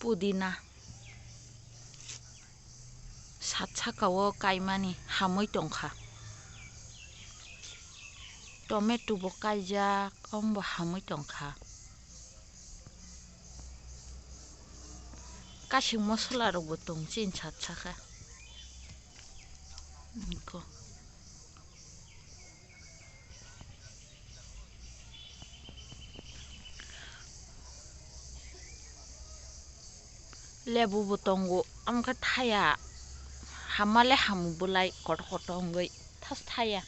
पुदिना सात साकाओ काइमानि हामै टंखा टमेटो बो काइजाक अमबो हामै टंखा कासिं मसला रबो दं चिन सात साका लेबु बो दंगो आमका थाया हामाले हामुबोलाय कट कट अंगै थास थाया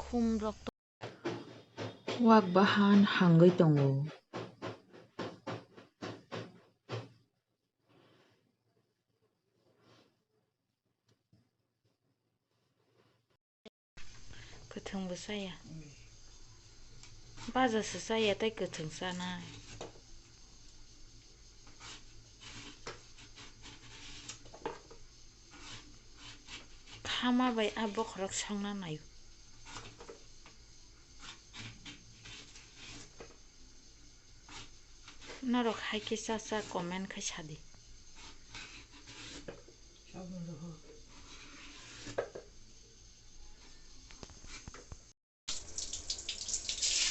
खुमब्रक वाक बाहान हांगै दंगो गोथांबो जाया बाजासो जाया ताइ गोथां जानाय खामाबाय आबखरक सांना नाय नरक हाइके चाचा कमेन्ट खाय सादि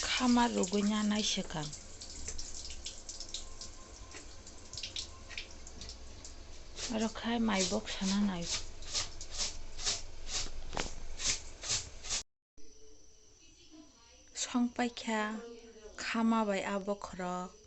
खामा रुगैना नायसोखां रखाय माइ बक्स साना नाय संपाइख्या खामाबाय आबखरक